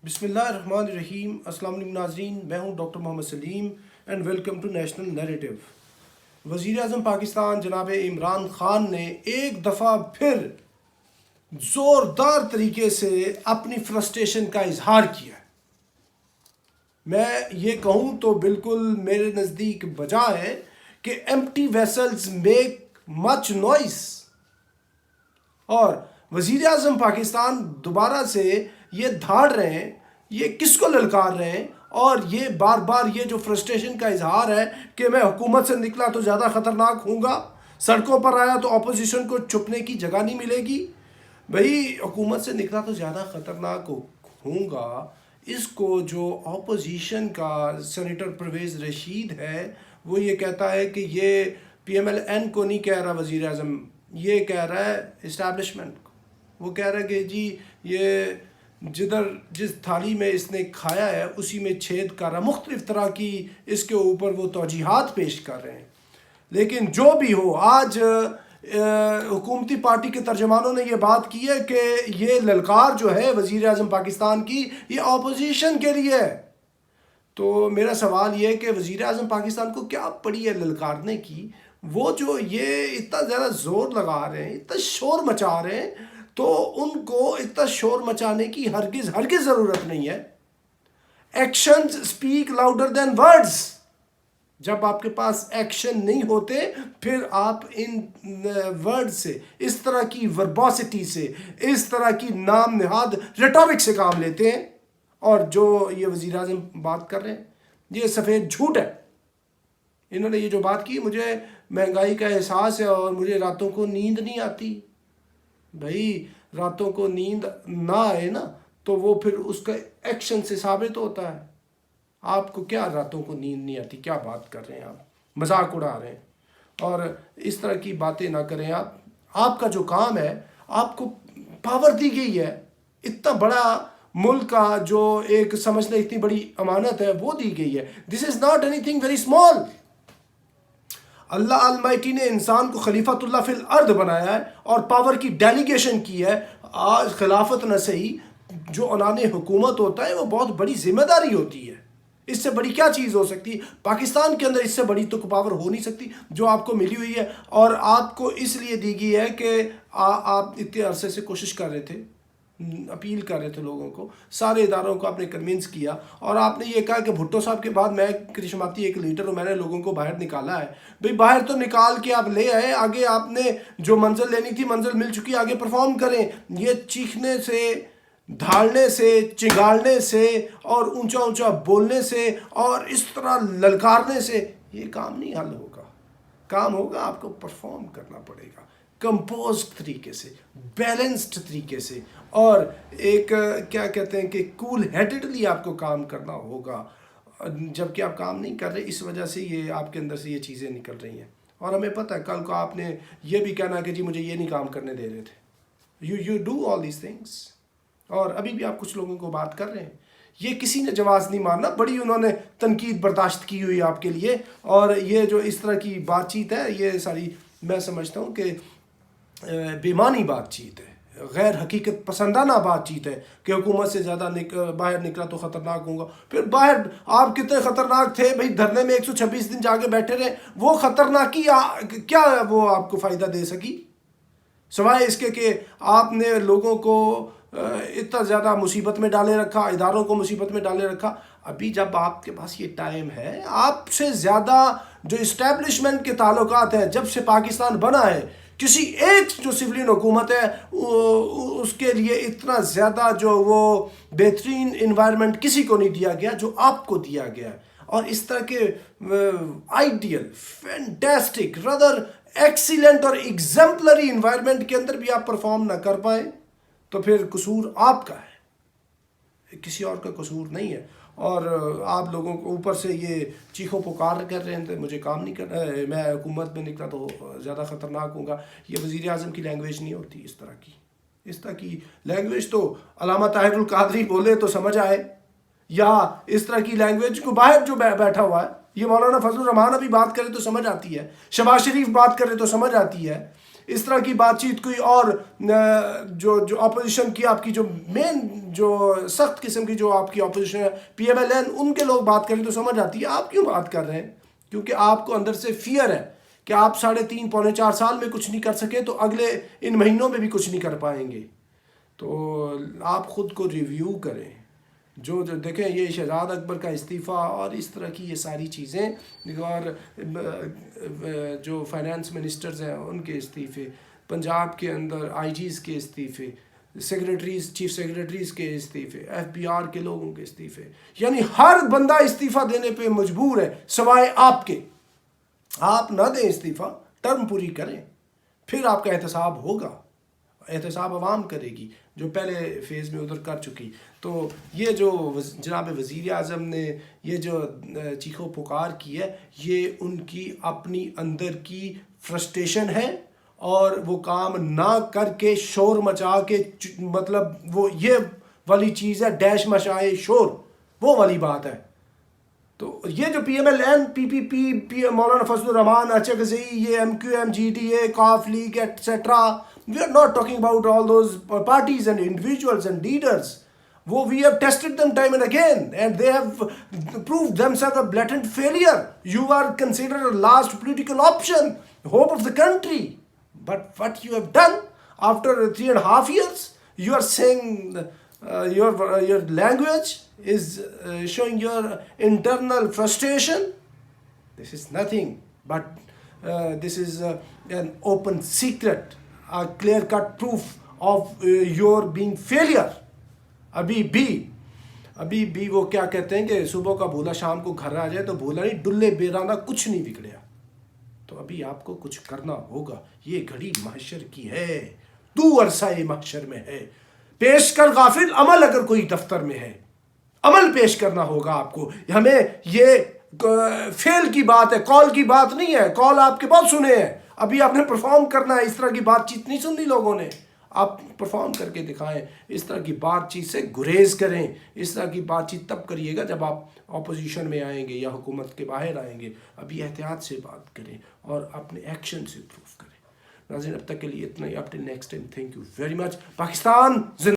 بسم اللہ الرحمن الرحیم۔ السلام علیکم ناظرین، میں ہوں doctor Muhammad Salim and welcome to national narrative. وزیر اعظم پاکستان جناب عمران خان نے ایک دفعہ پھر زوردار طریقے سے اپنی فرسٹریشن کا اظہار کیا۔ میں یہ کہوں تو بالکل میرے نزدیک بجا ہے کہ empty vessels make much noise, اور وزیر اعظم پاکستان دوبارہ سے یہ دھاڑ رہے ہیں، یہ کس کو للکار رہے ہیں، اور یہ بار بار یہ جو فرسٹریشن کا اظہار ہے کہ میں حکومت سے نکلا تو زیادہ خطرناک ہوں گا، سڑکوں پر آیا تو اپوزیشن کو چھپنے کی جگہ نہیں ملے گی۔ بھئی حکومت سے نکلا تو زیادہ خطرناک ہوں گا، اس کو جو اپوزیشن کا سینیٹر پرویز رشید ہے وہ یہ کہتا ہے کہ یہ پی ایم ایل این کو نہیں کہہ رہا وزیر اعظم، یہ کہہ رہا ہے اسٹیبلشمنٹ کو۔ وہ کہہ رہا ہے کہ جی یہ جس تھالی میں اس نے کھایا ہے اسی میں چھید کر رہا، مختلف طرح کی اس کے اوپر وہ توجیحات پیش کر رہے ہیں۔ لیکن جو بھی ہو، آج حکومتی پارٹی کے ترجمانوں نے یہ بات کی ہے کہ یہ للکار جو ہے وزیر اعظم پاکستان کی، یہ اپوزیشن کے لیے ہے۔ تو میرا سوال یہ ہے کہ وزیر اعظم پاکستان کو کیا پڑی ہے للکارنے کی؟ وہ جو یہ اتنا زیادہ زور لگا رہے ہیں، اتنا شور مچا رہے ہیں، تو ان کو اتنا شور مچانے کی ہرگز ضرورت نہیں ہے۔ Actions speak louder than words. جب آپ کے پاس ایکشن نہیں ہوتے پھر آپ ان ورڈ سے، اس طرح کی ورباسٹی سے، اس طرح کی نام نہاد ریٹورک سے کام لیتے ہیں، اور جو یہ وزیر اعظم بات کر رہے ہیں یہ سفید جھوٹ ہے۔ انہوں نے یہ جو بات کی، مجھے مہنگائی کا احساس ہے اور مجھے راتوں کو نیند نہیں آتی۔ بھائی راتوں کو نیند نہ آئے نا تو وہ پھر اس کا ایکشن سے ثابت ہوتا ہے۔ آپ کو کیا راتوں کو نیند نہیں آتی؟ کیا بات کر رہے ہیں آپ؟ مذاق اڑا رہے ہیں، اور اس طرح کی باتیں نہ کریں۔ آپ کا جو کام ہے، آپ کو پاور دی گئی ہے، اتنا بڑا ملک کا جو ایک سمجھنے اتنی بڑی امانت ہے وہ دی گئی ہے۔ This is not anything very small. Allah almighty نے انسان کو خلیفۃ اللہ فی الارض بنایا ہے اور پاور کی ڈیلیگیشن کی ہے۔ آج خلافت نہ صحیح، جو عنان حکومت ہوتا ہے وہ بہت بڑی ذمہ داری ہوتی ہے۔ اس سے بڑی کیا چیز ہو سکتی ہے؟ پاکستان کے اندر اس سے بڑی تو پاور ہو نہیں سکتی جو آپ کو ملی ہوئی ہے، اور آپ کو اس لیے دی گئی ہے کہ آپ اتنے عرصے سے کوشش کر رہے تھے، اپیل کر رہے تھے لوگوں کو، سارے اداروں کو آپ نے کنونس کیا، اور آپ نے یہ کہا کہ بھٹو صاحب کے بعد میں کرشماتی ایک لیڈر ہوں، میں نے لوگوں کو باہر نکالا ہے۔ بھئی باہر تو نکال کے آپ لے آئے، آگے آپ نے جو منزل لینی تھی منزل مل چکی، آگے پرفارم کریں۔ یہ چیخنے سے، دھاڑنے سے، چنگاڑنے سے، اور اونچا اونچا بولنے سے، اور اس طرح للکارنے سے یہ کام نہیں حل ہوگا۔ کام ہوگا، آپ کو پرفارم کرنا پڑے گا کمپوز طریقے سے، بیلنسڈ طریقے سے، اور ایک کیا کہتے ہیں کہ کول ہیڈڈلی آپ کو کام کرنا ہوگا۔ جب کہ آپ کام نہیں کر رہے، اس وجہ سے یہ آپ کے اندر سے یہ چیزیں نکل رہی ہیں، اور ہمیں پتہ ہے کل کو آپ نے یہ بھی کہنا کہ جی مجھے یہ نہیں کام کرنے دے رہے تھے۔ You do all these things, اور ابھی بھی آپ کچھ لوگوں کو بات کر رہے ہیں۔ یہ کسی نے جواز نہیں ماننا، بڑی انہوں نے تنقید برداشت کی ہوئی آپ کے لیے، اور یہ جو اس طرح کی بات چیت ہے یہ ساری میں سمجھتا ہوں کہ بےمانی بات چیت ہے، غیر حقیقت پسندانہ بات چیت ہے کہ حکومت سے زیادہ باہر نکلا تو خطرناک ہوں گا۔ پھر باہر آپ کتنے خطرناک تھے بھائی؟ دھرنے میں 126 دن جا کے بیٹھے رہے، وہ خطرناکی کیا وہ آپ کو فائدہ دے سکی سوائے اس کے کہ آپ نے لوگوں کو اتنا زیادہ مصیبت میں ڈالے رکھا، اداروں کو مصیبت میں ڈالے رکھا۔ ابھی جب آپ کے پاس یہ ٹائم ہے، آپ سے زیادہ جو اسٹیبلشمنٹ کے تعلقات ہیں جب سے پاکستان بنا ہے، کسی ایک جو سولین حکومت ہے اس کے لیے اتنا زیادہ جو وہ بہترین انوائرمنٹ کسی کو نہیں دیا گیا جو آپ کو دیا گیا، اور اس طرح کے آئیڈیل، فینٹیسٹک، رادر ایکسیلنٹ اور ایگزمپلری انوائرمنٹ کے اندر بھی آپ پرفارم نہ کر پائے تو پھر قصور آپ کا ہے، کسی اور کا قصور نہیں ہے۔ اور آپ لوگوں کو اوپر سے یہ چیخو پکار کر رہے ہیں مجھے کام نہیں کرنا، میں حکومت میں نکلا تو زیادہ خطرناک ہوں گا۔ یہ وزیر اعظم کی لینگویج نہیں ہوتی اس طرح کی لینگویج تو علامہ طاہر القادری بولے تو سمجھ آئے، یا اس طرح کی لینگویج کو باہر جو بیٹھا ہوا ہے، یہ مولانا فضل الرحمان ابھی بات کرے تو سمجھ آتی ہے، شہباز شریف بات کرے تو سمجھ آتی ہے، اس طرح کی بات چیت کوئی اور جو اپوزیشن کی آپ کی جو مین جو سخت قسم کی جو آپ کی اپوزیشن ہے PMLN ان کے لوگ بات کریں تو سمجھ آتی ہے آپ کیوں بات کر رہے ہیں. کیونکہ آپ کو اندر سے فیئر ہے کہ آپ 3.5 پونے 4 سال میں کچھ نہیں کر سکے تو اگلے ان مہینوں میں بھی کچھ نہیں کر پائیں گے. تو آپ خود کو ریویو کریں. جو دیکھیں یہ شہزاد اکبر کا استعفیٰ اور اس طرح کی یہ ساری چیزیں اور جو فائنانس منسٹرز ہیں ان کے استعفے, پنجاب کے اندر IGs کے استعفے, سیکریٹریز چیف سیکریٹریز کے استعفے, FBR کے لوگوں کے استعفے, یعنی ہر بندہ استعفیٰ دینے پہ مجبور ہے سوائے آپ کے. آپ نہ دیں استعفیٰ, ٹرم پوری کریں, پھر آپ کا احتساب ہوگا. احتساب عوام کرے گی جو پہلے فیز میں ادھر کر چکی. تو یہ جو جناب وزیر اعظم نے یہ جو چیخو پکار کی ہے یہ ان کی اپنی اندر کی فرسٹریشن ہے, اور وہ کام نہ کر کے شور مچا کے مطلب وہ یہ والی چیز ہے ڈیش مچائے شور, وہ والی بات ہے. تو یہ جو PMLN PPP مولانا فضل الرحمان اچکزئی یہ MQ MGDA کاف league etcetera, we are not talking about all those parties and individuals and leaders. We have tested them time and again and they have proved themselves a blatant failure. You are considered a last political option, hope of the country. But what you have done after 3.5 years, you are saying your language is showing your internal frustration. This is nothing but this is an open secret, a clear-cut proof of your being failure. ابھی بھی وہ کیا کہتے ہیں کہ صبح کا بھولا شام کو گھر آ جائے تو بھولا نہیں, ڈلے بیرانہ کچھ نہیں بگڑیا. تو ابھی آپ کو کچھ کرنا ہوگا. یہ گھڑی محشر کی ہے, تو عرصہ محشر میں ہے. پیش کر غافل عمل اگر کوئی دفتر میں ہے, عمل پیش کرنا ہوگا آپ کو. ہمیں یہ فیل کی بات ہے, کال کی بات نہیں ہے. کال آپ کے بہت سنے ہیں, ابھی آپ نے پرفارم کرنا ہے. اس طرح کی بات چیت نہیں سننی لوگوں نے, آپ پرفارم کر کے دکھائیں. اس طرح کی بات چیت سے گریز کریں. اس طرح کی بات چیت تب کریے گا جب آپ اپوزیشن میں آئیں گے یا حکومت کے باہر آئیں گے. ابھی احتیاط سے بات کریں اور اپنے ایکشن سے پروف کریں. ناظرین اب تک کے لیے اتنا ہی. Up till next time, thank you very much. Pakistan